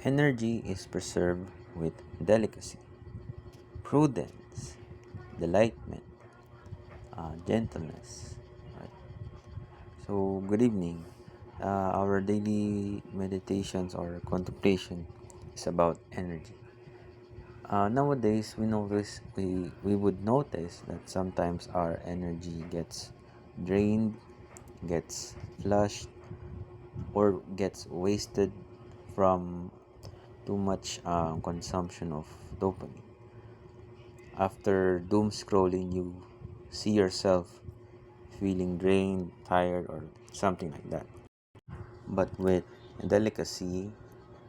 Energy is preserved with delicacy, prudence, delightment, gentleness. Right? So, good evening. Our daily meditations or contemplation is about energy. Nowadays, we would notice that sometimes our energy gets drained, gets flushed, or gets wasted from too much consumption of dopamine. After doom scrolling, you see yourself feeling drained, tired, or something like that. But with delicacy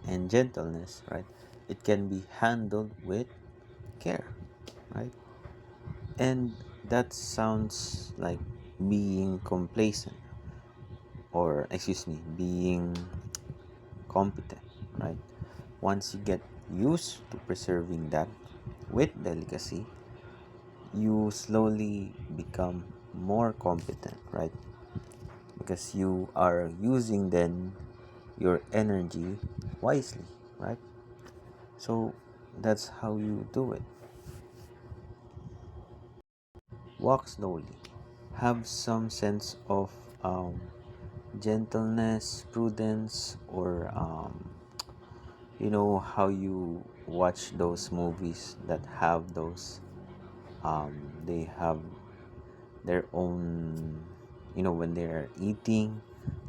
and gentleness, right, it can be handled with care, right? And that sounds like being complacent, or excuse me, being competent, right? Once you get used to preserving that with delicacy, you slowly become more competent, right? Because you are using then your energy wisely, right? So that's how you do it. Walk slowly. Have some sense of um, gentleness, prudence, or you know how you watch those movies that have those they have their own, you know, when they're eating,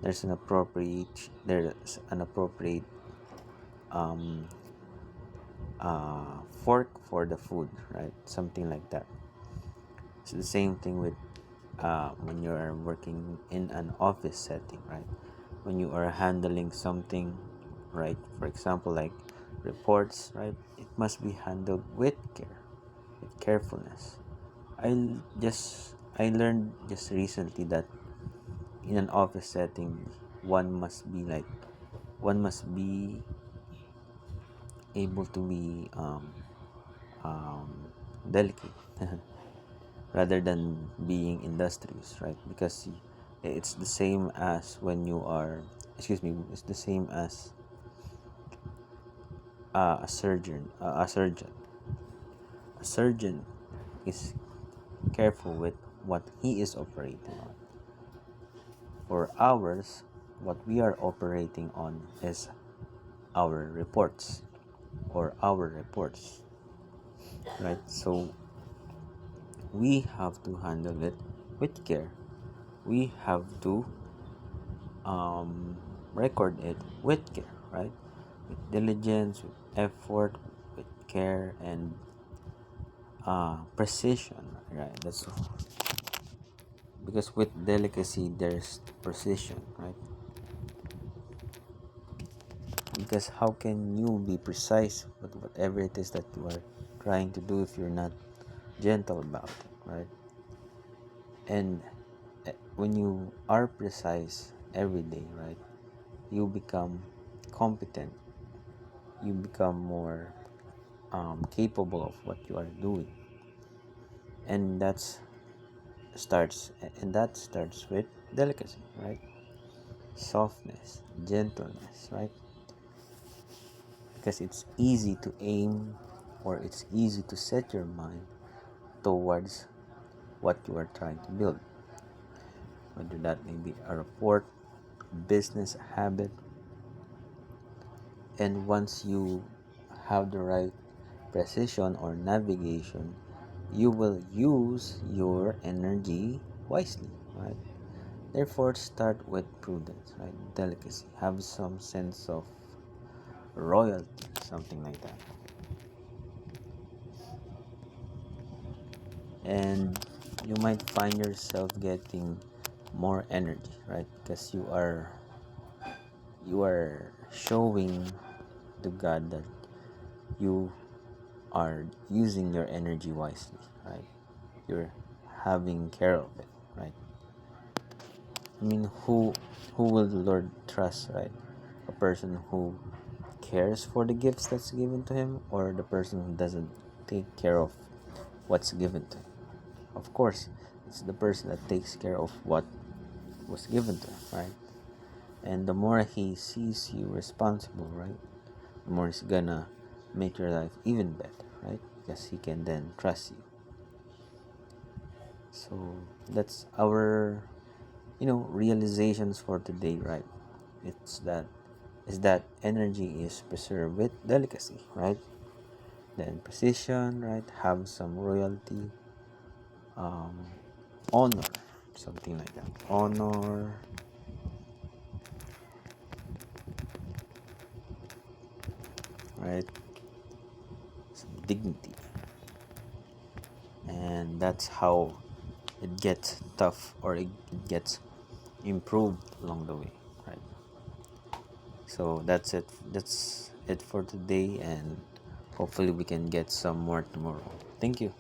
there's an appropriate um, fork for the food, right? Something like that. It's the same thing with when you are working in an office setting, right? When you are handling something, right? For example, like reports, right? It must be handled with care, with carefulness. I learned just recently that in an office setting, one must be like one must be able to be um, delicate rather than being industrious, right? Because it's the same as when you are, excuse me, it's the same as a surgeon is careful with what he is operating on. For ours, what we are operating on is our reports our reports, right? So we have to handle it with care. We have to record it with care, right? With diligence, with effort, with care, and precision, right? That's because with delicacy there's precision, right? Because how can you be precise with whatever it is that you are trying to do if you're not gentle about it, right? And when you are precise every day, right, you become competent, you become more capable of what you are doing, and that starts with delicacy, right? Softness, gentleness, right? Because it's easy to aim, or it's easy to set your mind towards what you are trying to build, whether that may be a report, business, habit. And once you have the right precision or navigation, you will use your energy wisely, right? Therefore, start with prudence, right? Delicacy. Have some sense of royalty, something like that. And you might find yourself getting more energy, right? Because you are showing to God that you are using your energy wisely, right? You're having care of it, right? I mean, who will the Lord trust, right? A person who cares for the gifts that's given to him, or the person who doesn't take care of what's given to him? Of course, it's the person that takes care of what was given to him, right? And the more he sees you responsible, right? the more he's gonna make your life even better, right? Because he can then trust you. So that's our, realizations for today, right? It's that is that energy is preserved with delicacy, right? Then precision, right? Have some royalty, um, honor, something like that. Honor, right? Some dignity, and that's how it gets tough, or it gets improved along the way, right? So that's it for today, and hopefully we can get some more tomorrow. Thank you.